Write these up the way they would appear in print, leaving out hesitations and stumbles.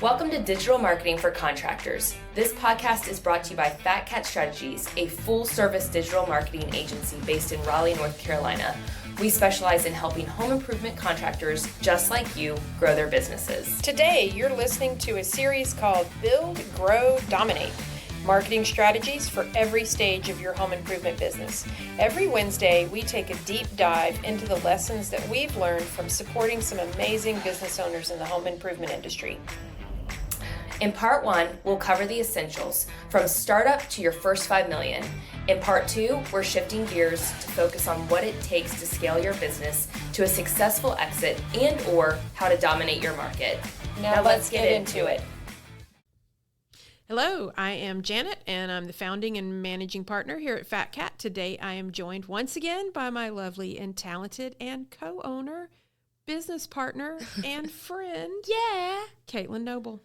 Welcome to Digital Marketing for Contractors. This podcast is brought to you by Fat Cat Strategies, a full-service digital marketing agency based in Raleigh, North Carolina. We specialize in helping home improvement contractors just like you grow their businesses. Today, you're listening to a series called Build, Grow, Dominate. Marketing strategies for every stage of your home improvement business. Every Wednesday, we take a deep dive into the lessons that we've learned from supporting some amazing business owners in the home improvement industry. In part 1, we'll cover the essentials, from startup to your first $5 million. In part 2, we're shifting gears to focus on what it takes to scale your business to a successful exit and/or how to dominate your market. Now let's get into it. Hello, I am Janet, and I'm the founding and managing partner here at Fat Cat. Today, I am joined once again by my lovely and talented and co-owner, business partner, and friend, Caitlyn Noble.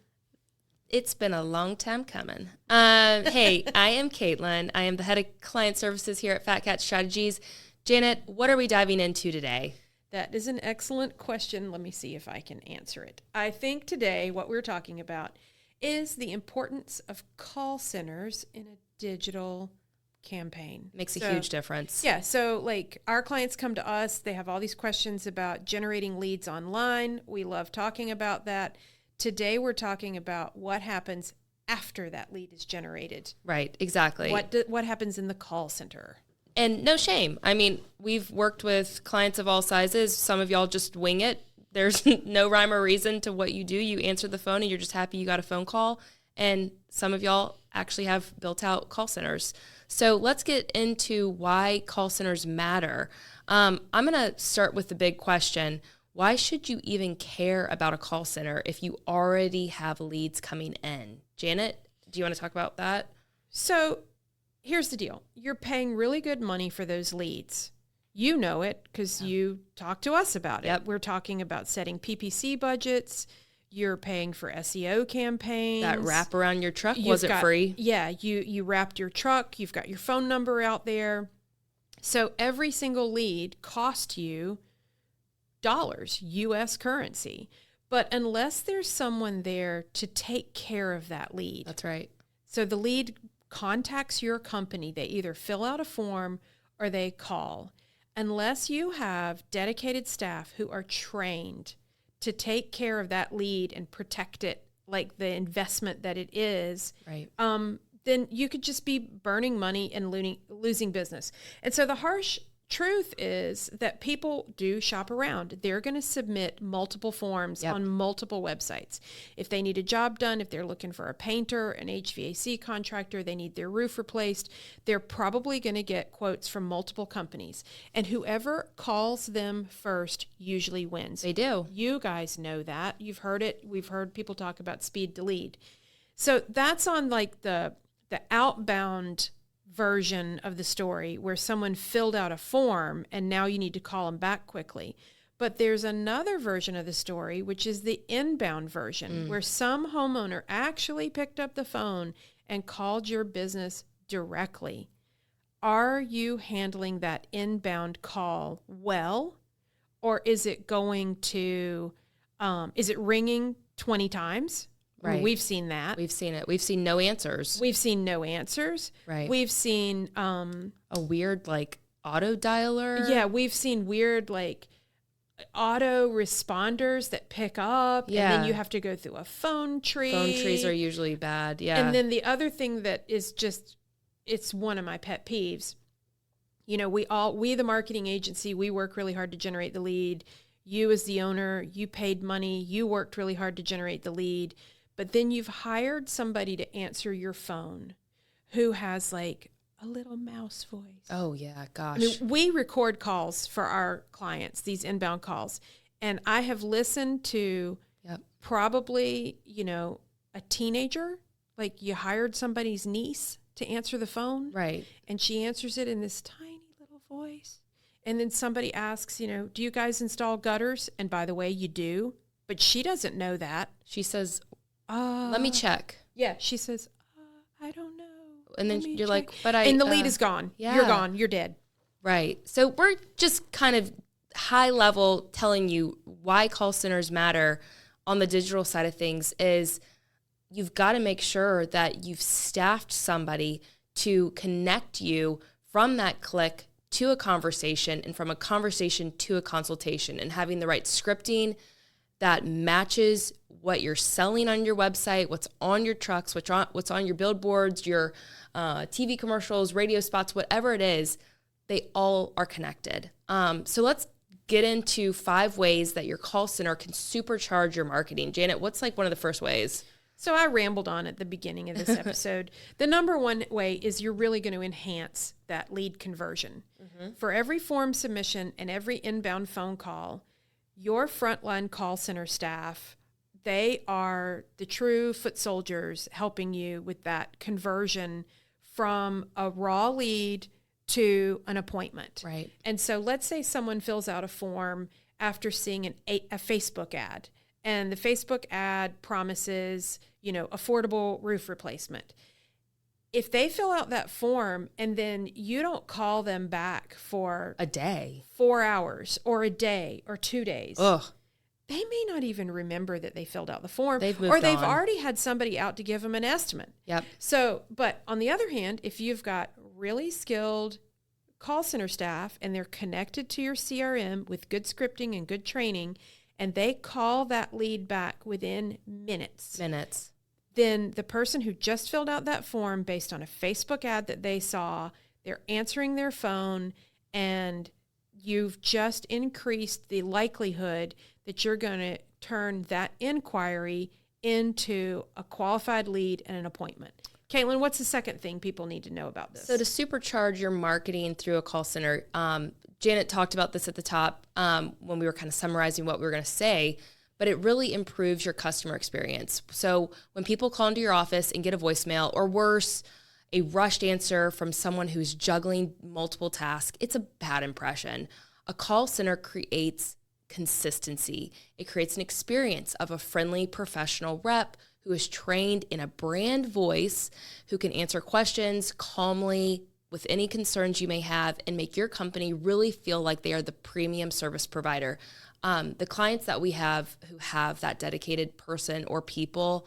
It's been a long time coming. Hey, I am Caitlyn. I am the head of client services here at Fat Cat Strategies. Janet, what are we diving into today? That is an excellent question. Let me see if I can answer it. I think today what we're talking about is the importance of call centers in a digital campaign. Makes a huge difference. Yeah, so like our clients come to us, they have all these questions about generating leads online. We love talking about that. Today we're talking about what happens after that lead is generated. Right, exactly. What happens in the call center? And no shame. I mean, we've worked with clients of all sizes. Some of y'all just wing it. There's no rhyme or reason to what you do. You answer the phone and you're just happy you got a phone call. And some of y'all actually have built out call centers. So let's get into why call centers matter. I'm going to start with the big question. Why should you even care about a call center if you already have leads coming in? Janet, do you want to talk about that? So here's the deal. You're paying really good money for those leads. You know it because you talk to us about it. Yep. We're talking about setting PPC budgets. You're paying for SEO campaigns. That wrap around your truck wasn't free. Yeah, you wrapped your truck. You've got your phone number out there. So every single lead cost you dollars, U.S. currency. But unless there's someone there to take care of that lead. That's right. So the lead contacts your company. They either fill out a form or they call. Unless you have dedicated staff who are trained to take care of that lead and protect it like the investment that it is, right. Then you could just be burning money and losing business. And so the harsh truth is that people do shop around. They're going to submit multiple forms on multiple websites. If they need a job done, if they're looking for a painter, an HVAC contractor, they need their roof replaced, they're probably going to get quotes from multiple companies. And whoever calls them first usually wins. They do. You guys know that. You've heard it. We've heard people talk about speed to lead. So that's on like the outbound version of the story where someone filled out a form and now you need to call them back quickly. But there's another version of the story, which is the inbound version, where some homeowner actually picked up the phone and called your business directly. Are you handling that inbound call well, or is it going to, is it ringing 20 times? Right. I mean, we've seen that. We've seen it. We've seen no answers. We've seen no answers. Right. We've seen a weird like auto dialer. Yeah, we've seen weird like auto responders that pick up and then you have to go through a phone tree. Phone trees are usually bad. Yeah. And then the other thing that is just, it's one of my pet peeves. You know, we the marketing agency, we work really hard to generate the lead. You as the owner, you paid money, you worked really hard to generate the lead. But then you've hired somebody to answer your phone who has like a little mouse voice. Oh, yeah. Gosh. I mean, we record calls for our clients, these inbound calls. And I have listened to probably, you know, a teenager, like you hired somebody's niece to answer the phone. Right. And she answers it in this tiny little voice. And then somebody asks, you know, do you guys install gutters? And by the way, you do. But she doesn't know that. She says, let me check. Yeah, she says, I don't know. And then you're like, but and the lead is gone. Yeah. You're gone. You're dead. Right. So we're just kind of high level telling you why call centers matter on the digital side of things is you've got to make sure that you've staffed somebody to connect you from that click to a conversation and from a conversation to a consultation, and having the right scripting that matches what you're selling on your website, what's on your trucks, what's on your billboards, your TV commercials, radio spots, whatever it is, they all are connected. So let's get into 5 ways that your call center can supercharge your marketing. Janet, what's like one of the first ways? So I rambled on at the beginning of this episode. The number one way is you're really going to enhance that lead conversion. Mm-hmm. For every form submission and every inbound phone call, your frontline call center staff, they are the true foot soldiers helping you with that conversion from a raw lead to an appointment. Right. And so let's say someone fills out a form after seeing a Facebook ad, and the Facebook ad promises, affordable roof replacement. If they fill out that form and then you don't call them back for a day, 4 hours, or a day, or 2 days, ugh, they may not even remember that they filled out the form, they've already had somebody out to give them an estimate. Yep. So, but on the other hand, if you've got really skilled call center staff and they're connected to your CRM with good scripting and good training, and they call that lead back within minutes, then the person who just filled out that form based on a Facebook ad that they saw, they're answering their phone, and you've just increased the likelihood that you're going to turn that inquiry into a qualified lead and an appointment. Caitlyn, what's the second thing people need to know about this? So to supercharge your marketing through a call center, Janet talked about this at the top when we were kind of summarizing what we were going to say, but it really improves your customer experience. So when people call into your office and get a voicemail, or worse, a rushed answer from someone who's juggling multiple tasks, it's a bad impression. A call center creates consistency. It creates an experience of a friendly professional rep who is trained in a brand voice, who can answer questions calmly with any concerns you may have and make your company really feel like they are the premium service provider. The clients that we have who have that dedicated person or people,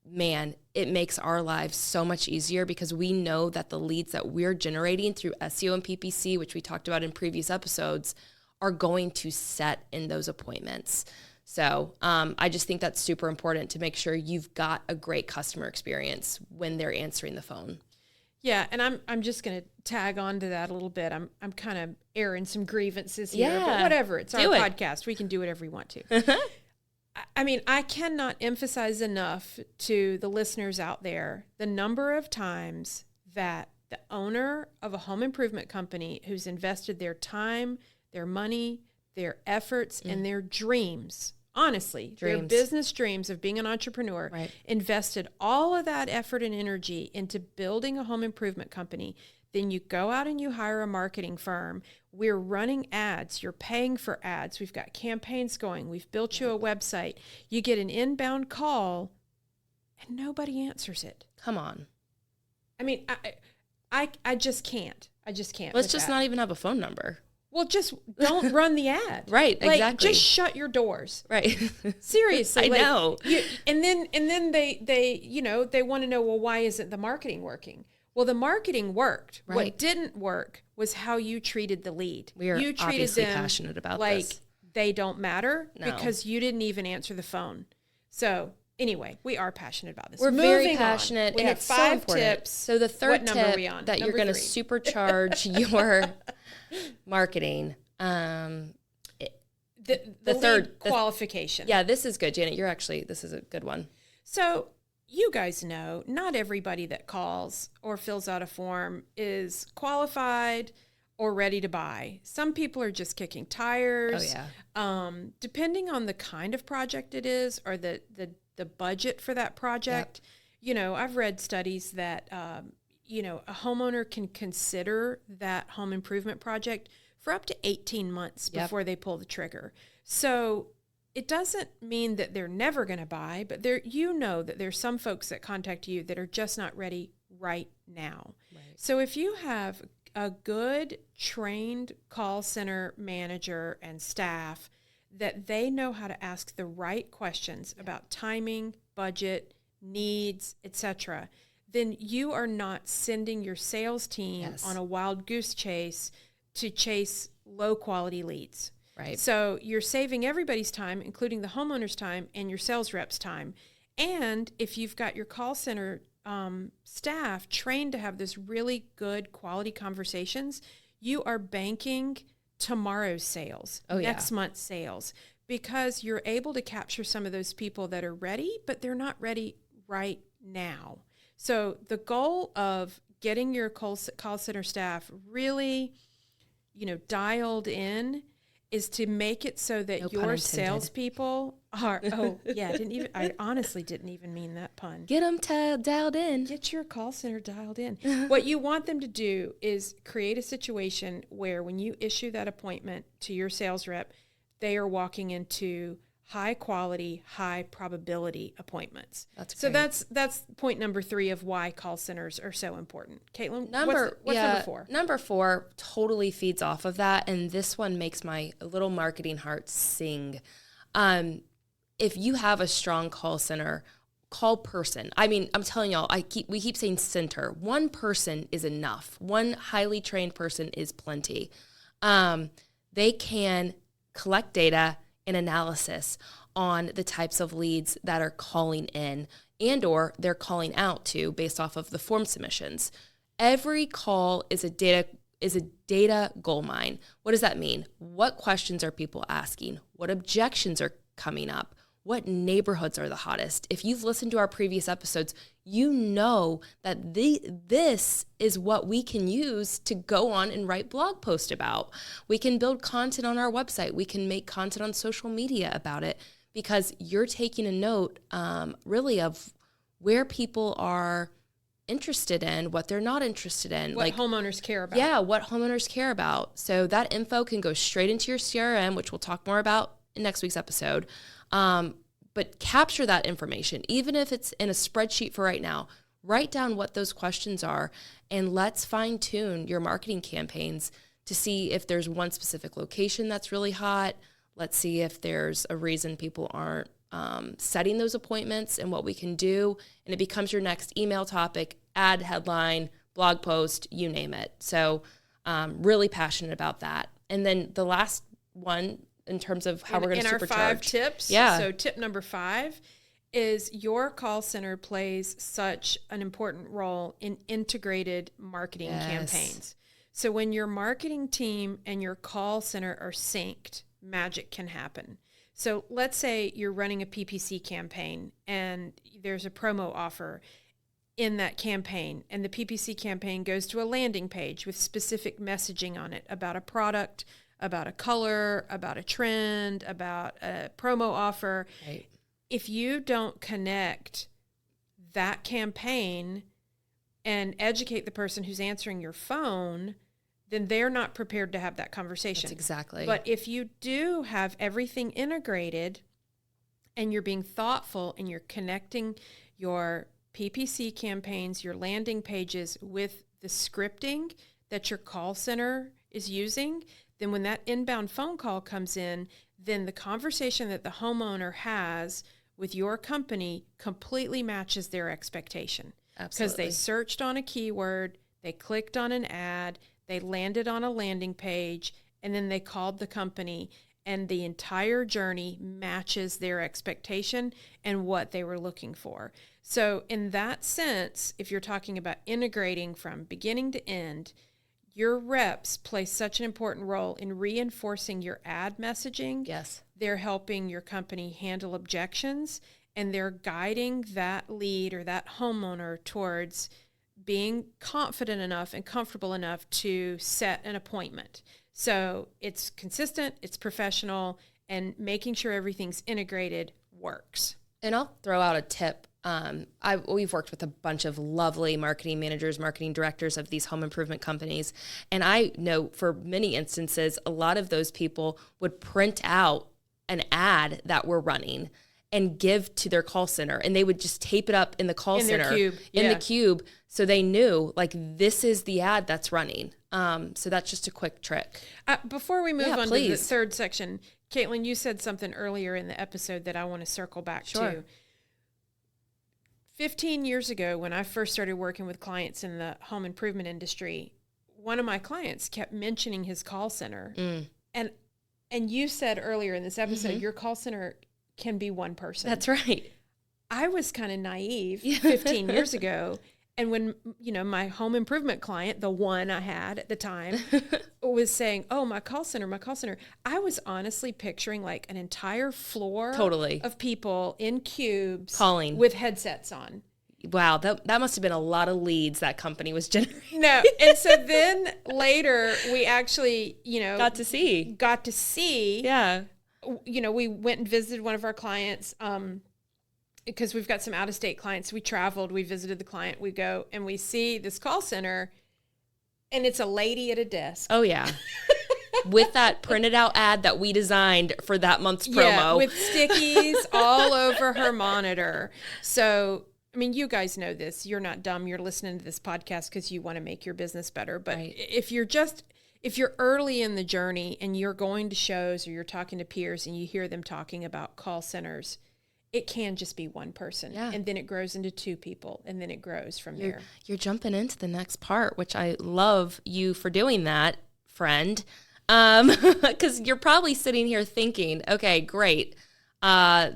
man, it makes our lives so much easier, because we know that the leads that we're generating through SEO and PPC, which we talked about in previous episodes, are going to set in those appointments. So I just think that's super important to make sure you've got a great customer experience when they're answering the phone. Yeah, and I'm just going to tag on to that a little bit. I'm kind of airing some grievances here, but whatever. It's our podcast. We can do whatever we want to. I mean, I cannot emphasize enough to the listeners out there the number of times that the owner of a home improvement company who's invested their time, their money, their efforts, and their dreams, honestly, their business dreams of being an entrepreneur, invested all of that effort and energy into building a home improvement company. Then you go out and you hire a marketing firm. We're running ads. You're paying for ads. We've got campaigns going. We've built you a website. You get an inbound call and nobody answers it. Come on. I mean, I just can't. Let's just not even have a phone number. Well, just don't run the ad. Right, exactly. Just shut your doors. Right. Seriously. I know. And then they want to know, well, why isn't the marketing working? Well, the marketing worked. Right. What didn't work was how you treated the lead. We are obviously passionate about this. Like they don't matter because you didn't even answer the phone. So anyway, we are passionate about this. We're very passionate, and it's 5 so important. tips. So the third tip that you're going to 3. supercharge your marketing. The third qualification. This is good, Janet. This is a good one. So you guys know not everybody that calls or fills out a form is qualified or ready to buy. Some people are just kicking tires. Oh, yeah. Depending on the kind of project it is or the budget for that project. Yep. I've read studies that, a homeowner can consider that home improvement project for up to 18 months before they pull the trigger. So it doesn't mean that they're never going to buy, but that there's some folks that contact you that are just not ready right now. Right. So if you have a good trained call center manager and staff that they know how to ask the right questions about timing, budget, needs, etc., then you are not sending your sales team on a wild goose chase to chase low quality leads. Right. So you're saving everybody's time, including the homeowner's time and your sales rep's time. And if you've got your call center staff trained to have this really good quality conversations, you are banking tomorrow's sales, next month's sales, because you're able to capture some of those people that are ready, but they're not ready right now. So the goal of getting your call center staff really, dialed in is to make it so that your salespeople are, I honestly didn't even mean that pun. Get them dialed in. Get your call center dialed in. What you want them to do is create a situation where when you issue that appointment to your sales rep, they are walking into high quality, high probability appointments. That's great. So that's point number 3 of why call centers are so important. Caitlin, what's number 4? Number 4 totally feeds off of that, and this one makes my little marketing heart sing. If you have a strong call center, call person. I mean, I'm telling y'all, we keep saying center. One person is enough. One highly trained person is plenty. They can collect data and analysis on the types of leads that are calling in and or they're calling out to based off of the form submissions. Every call is a data gold mine. What does that mean? What questions are people asking? What objections are coming up? What neighborhoods are the hottest? If you've listened to our previous episodes, you know that this is what we can use to go on and write blog posts about. We can build content on our website. We can make content on social media about it because you're taking a note really of where people are interested in, what they're not interested in. What homeowners care about. Yeah, what homeowners care about. So that info can go straight into your CRM, which we'll talk more about in next week's episode. But capture that information, even if it's in a spreadsheet for right now. Write down what those questions are, and let's fine tune your marketing campaigns to see if there's one specific location that's really hot. Let's see if there's a reason people aren't setting those appointments and what we can do. And it becomes your next email topic, ad headline, blog post, you name it. So really passionate about that. And then the last one, in terms of how we're going to supercharge. In our 5 tips. Yeah. So tip number 5 is your call center plays such an important role in integrated marketing campaigns. So when your marketing team and your call center are synced, magic can happen. So let's say you're running a PPC campaign and there's a promo offer in that campaign, and the PPC campaign goes to a landing page with specific messaging on it about a product, about a color, about a trend, about a promo offer. Right. If you don't connect that campaign and educate the person who's answering your phone, then they're not prepared to have that conversation. That's exactly. But if you do have everything integrated and you're being thoughtful and you're connecting your PPC campaigns, your landing pages with the scripting that your call center is using, then when that inbound phone call comes in, then the conversation that the homeowner has with your company completely matches their expectation. Absolutely. Because they searched on a keyword, they clicked on an ad, they landed on a landing page, and then they called the company, and the entire journey matches their expectation and what they were looking for. So in that sense, if you're talking about integrating from beginning to end, your reps play such an important role in reinforcing your ad messaging. Yes. They're helping your company handle objections, and they're guiding that lead or that homeowner towards being confident enough and comfortable enough to set an appointment. So it's consistent, it's professional, and making sure everything's integrated works. And I'll throw out a tip. We've worked with a bunch of lovely marketing managers, marketing directors of these home improvement companies. And I know for many instances, a lot of those people would print out an ad that we're running and give to their call center. And they would just tape it up in the call center. In the cube. So they knew, like, this is the ad that's running. So that's just a quick trick. Before we move on to the third section, Caitlyn, you said something earlier in the episode that I want to circle back to. 15 years ago, when I first started working with clients in the home improvement industry, one of my clients kept mentioning his call center. And you said earlier in this episode, your call center can be one person. That's right. I was kind of naive 15 years ago. And when, my home improvement client, the one I had at the time, was saying, oh, my call center, I was honestly picturing like an entire floor of people in cubes calling with headsets on. Wow, that must have been a lot of leads that company was generating. No, and so then later we actually, got to see. Yeah. We went and visited one of our clients because we've got some out-of-state clients. We traveled, we visited the client, we go and we see this call center and it's a lady at a desk. Oh, yeah. With that printed out ad that we designed for that month's promo. Yeah, with stickies all over her monitor. So... I mean, you guys know this. You're not dumb. You're listening to this podcast because you want to make your business better. But if you're early in the journey and you're going to shows or you're talking to peers and you hear them talking about call centers, it can just be one person. Yeah. And then it grows into two people and then it grows from there. You're jumping into the next part, which I love you for doing that, friend. Because you're probably sitting here thinking, okay, great.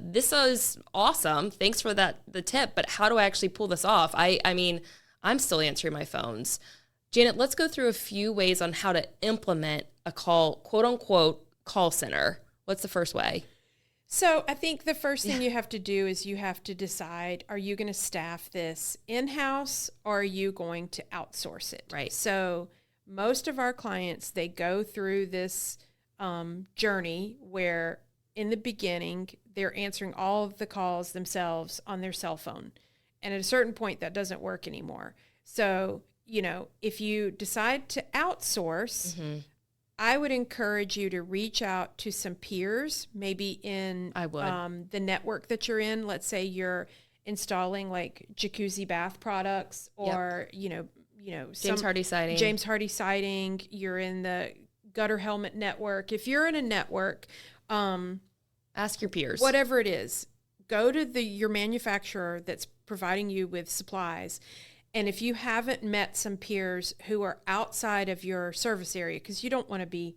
This is awesome. Thanks for the tip, but how do I actually pull this off? I mean, I'm still answering my phones. Janet, let's go through a few ways on how to implement a quote unquote, call center. What's the first way? So I think the first thing you have to do is you have to decide, are you going to staff this in-house or are you going to outsource it? Right. So most of our clients, they go through this journey where in the beginning, they're answering all of the calls themselves on their cell phone. And at a certain point, that doesn't work anymore. So, if you decide to outsource, I would encourage you to reach out to some peers, maybe in the network that you're in. Let's say you're installing like jacuzzi bath products or, James Hardy Siding. You're in the gutter helmet network. If you're in a network, ask your peers. Whatever it is, go to your manufacturer that's providing you with supplies. And if you haven't met some peers who are outside of your service area, because you don't want to be,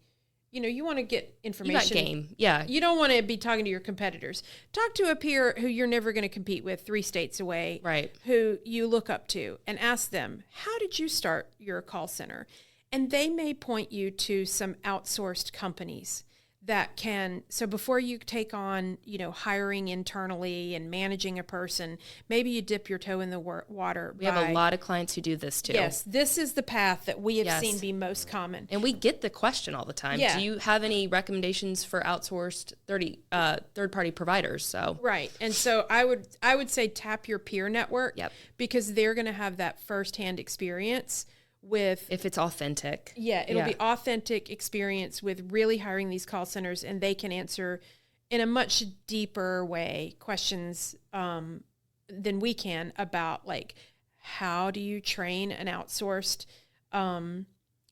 you want to get information. You got game. Yeah. You don't want to be talking to your competitors. Talk to a peer who you're never going to compete with 3 states away. Right. Who you look up to and ask them, how did you start your call center? And they may point you to some outsourced companies that can, so before you take on, hiring internally and managing a person, maybe you dip your toe in the water. We have a lot of clients who do this too. Yes, this is the path that we have seen be most common. And we get the question all the time. Yeah. Do you have any recommendations for outsourced third-party providers? So right. And so I would say tap your peer network because they're going to have that firsthand experience with, if it's authentic. Yeah, it'll be authentic experience with really hiring these call centers, and they can answer in a much deeper way questions than we can about like, how do you train an outsourced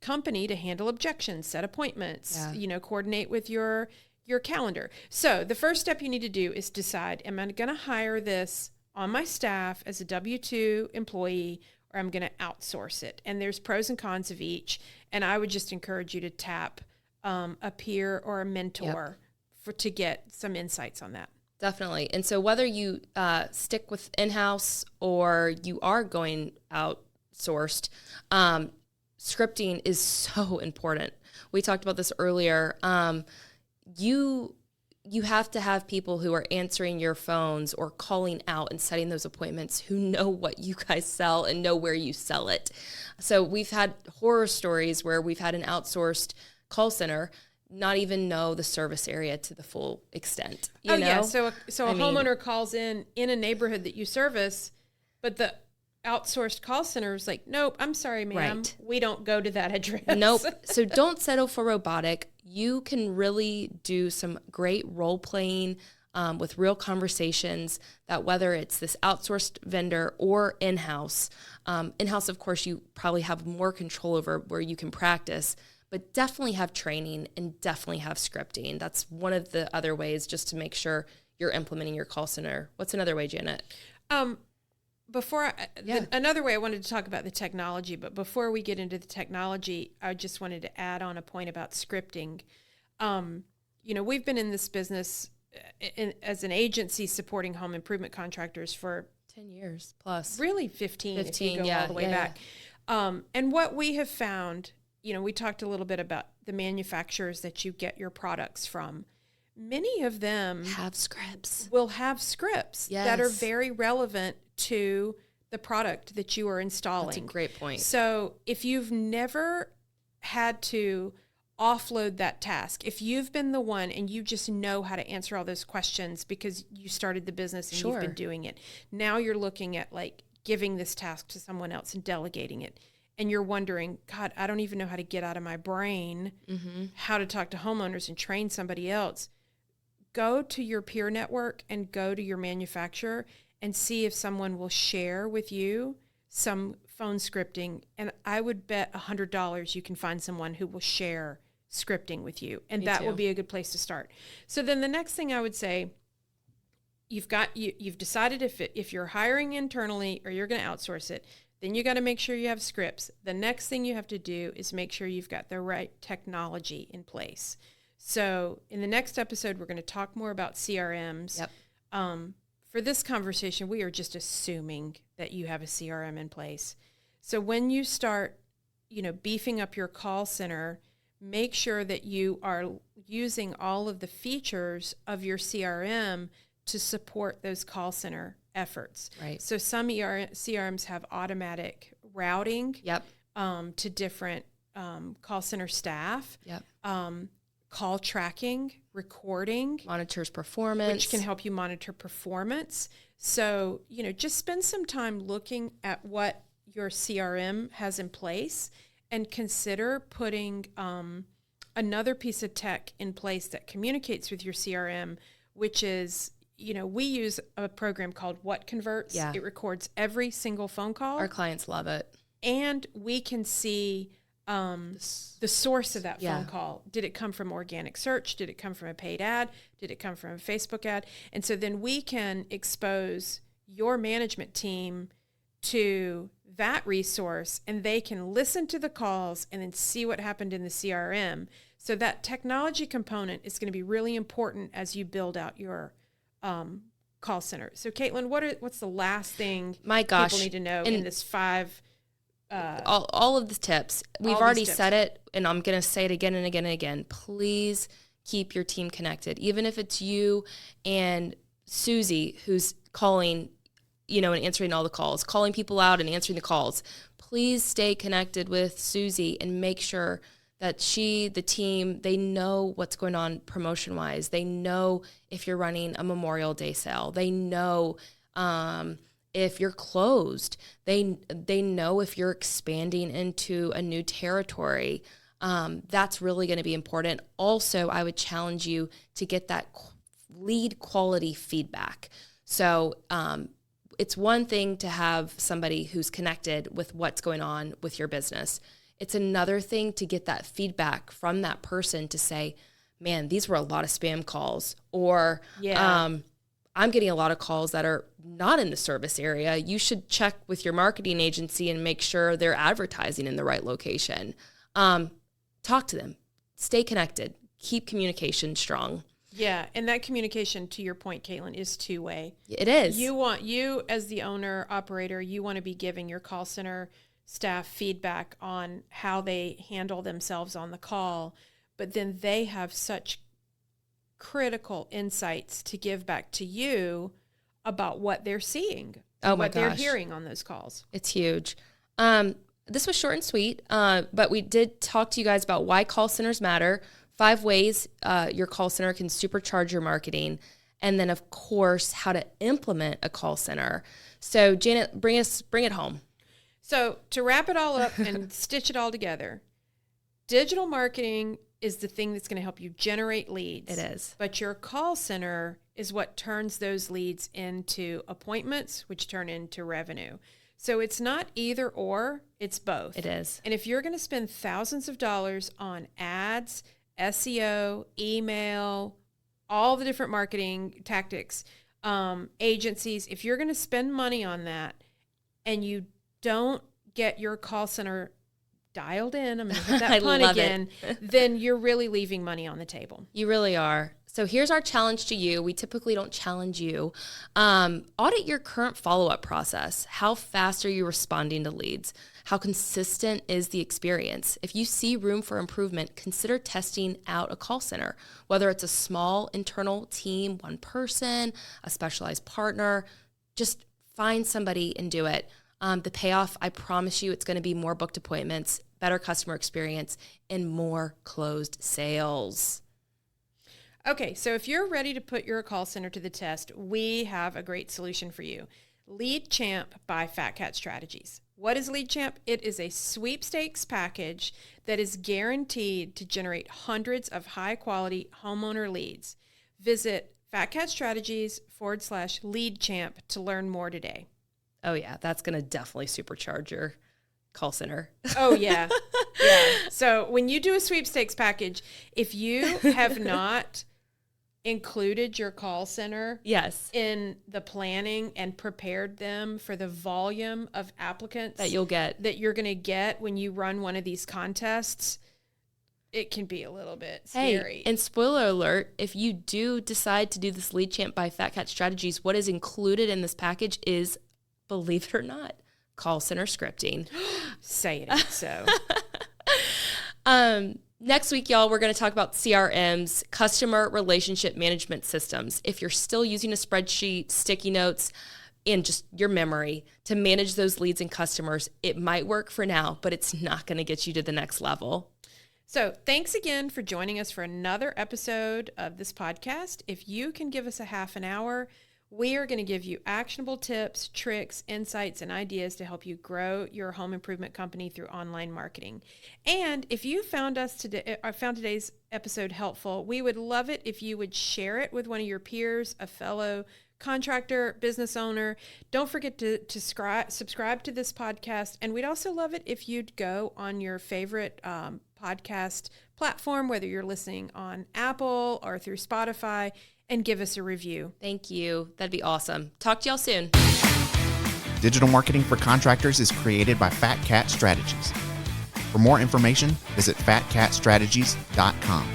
company to handle objections, set appointments, coordinate with your calendar. So the first step you need to do is decide, am I going to hire this on my staff as a W-2 employee, or I'm going to outsource it? And there's pros and cons of each. And I would just encourage you to tap a peer or a mentor to get some insights on that. Definitely. And so whether you stick with in-house or you are going outsourced, scripting is so important. We talked about this earlier. You have to have people who are answering your phones or calling out and setting those appointments who know what you guys sell and know where you sell it. So we've had horror stories where we've had an outsourced call center not even know the service area to the full extent. You know? Yeah. So a homeowner calls in a neighborhood that you service, but the outsourced call center is like, nope, I'm sorry, ma'am. Right. We don't go to that address. Nope. So don't settle for robotic. You can really do some great role playing with real conversations, that whether it's this outsourced vendor or in-house, of course, you probably have more control over where you can practice. but definitely have training and definitely have scripting. That's one of the other ways, just to make sure you're implementing your call center. What's another way, Janet? Another way I wanted to talk about the technology, but before we get into the technology, I just wanted to add on a point about scripting. We've been in this business as an agency supporting home improvement contractors for 10 years plus. Really 15 if you go all the way back. And what we have found, we talked a little bit about the manufacturers that you get your products from. Many of them will have scripts that are very relevant to the product that you are installing. That's a great point. So if you've never had to offload that task, if you've been the one and you just know how to answer all those questions because you started the business and you've been doing it, now you're looking at like giving this task to someone else and delegating it. And you're wondering, God, I don't even know how to get out of my brain how to talk to homeowners and train somebody else. Go to your peer network and go to your manufacturer and see if someone will share with you some phone scripting. And I would bet $100 you can find someone who will share scripting with you. And that will be a good place to start. So then the next thing I would say, you've decided if you're hiring internally or you're going to outsource it, then you got to make sure you have scripts. The next thing you have to do is make sure you've got the right technology in place. So in the next episode, we're going to talk more about CRMs. For this conversation, we are just assuming that you have a CRM in place. So when you start, beefing up your call center, make sure that you are using all of the features of your CRM to support those call center efforts. Right. So some CRMs have automatic routing to different call center staff. Call tracking, recording. Monitors performance. Which can help you monitor performance. So, just spend some time looking at what your CRM has in place and consider putting another piece of tech in place that communicates with your CRM, which is, we use a program called What Converts. It records every single phone call. Our clients love it. And we can see the source of that phone call. Did it come from organic search? Did it come from a paid ad? Did it come from a Facebook ad? And so then we can expose your management team to that resource, and they can listen to the calls and then see what happened in the CRM. So that technology component is going to be really important as you build out your call center. So Caitlyn, what's the last thing people need to know in this 5 all of the tips. We've already said it, and I'm going to say it again and again and again. Please keep your team connected. Even if it's you and Susie who's calling, and answering all the calls, calling people out and answering the calls. Please stay connected with Susie and make sure that the team, they know what's going on promotion-wise. They know if you're running a Memorial Day sale. They know if you're closed. They know if you're expanding into a new territory. That's really going to be important. Also, I would challenge you to get that lead quality feedback. So it's one thing to have somebody who's connected with what's going on with your business. It's another thing to get that feedback from that person to say, man, these were a lot of spam calls, or I'm getting a lot of calls that are not in the service area. You should check with your marketing agency and make sure they're advertising in the right location. Talk to them. Stay connected. Keep communication strong. Yeah, and that communication, to your point, Caitlyn, is two-way. It is. You as the owner, operator, you want to be giving your call center staff feedback on how they handle themselves on the call, but then they have such critical insights to give back to you about what they're seeing, what they're hearing on those calls. It's huge. This was short and sweet, but we did talk to you guys about why call centers matter, 5 ways your call center can supercharge your marketing, and then, of course, how to implement a call center. So, Janet, bring it home. So, to wrap it all up and stitch it all together, digital marketing is the thing that's going to help you generate leads. It is. But your call center is what turns those leads into appointments, which turn into revenue. So it's not either or, it's both. It is. And if you're going to spend thousands of dollars on ads, SEO, email, all the different marketing tactics, agencies, if you're going to spend money on that and you don't get your call center dialed in, I'm going to hit that pun again, then you're really leaving money on the table. You really are. So here's our challenge to you. We typically don't challenge you. Audit your current follow-up process. How fast are you responding to leads? How consistent is the experience? If you see room for improvement, consider testing out a call center, whether it's a small internal team, one person, a specialized partner. Just find somebody and do it. The payoff, I promise you, it's going to be more booked appointments, better customer experience, and more closed sales. Okay, so if you're ready to put your call center to the test, we have a great solution for you. Lead Champ by Fat Cat Strategies. What is Lead Champ? It is a sweepstakes package that is guaranteed to generate hundreds of high-quality homeowner leads. Visit fatcatstrategies.com/lead champ to learn more today. Oh, yeah, that's going to definitely supercharge your call center. Oh, yeah. Yeah. So when you do a sweepstakes package, if you have not included your call center yes, in the planning and prepared them for the volume of applicants that you're going to get when you run one of these contests, it can be a little bit scary. Hey, and spoiler alert, if you do decide to do this Lead Champ by Fat Cat Strategies, what is included in this package is, believe it or not, call center scripting. Say it ain't so. Next week, y'all, we're going to talk about CRMs, customer relationship management systems. If you're still using a spreadsheet, sticky notes, and just your memory to manage those leads and customers, it might work for now, but it's not going to get you to the next level. So thanks again for joining us for another episode of this podcast. If you can give us a half an hour, we are going to give you actionable tips, tricks, insights, and ideas to help you grow your home improvement company through online marketing. And if you found today's episode helpful, we would love it if you would share it with one of your peers, a fellow contractor, business owner. Don't forget to subscribe to this podcast. And we'd also love it if you'd go on your favorite podcast platform, whether you're listening on Apple or through Spotify, and give us a review. Thank you. That'd be awesome. Talk to y'all soon. Digital marketing for contractors is created by Fat Cat Strategies. For more information, visit fatcatstrategies.com.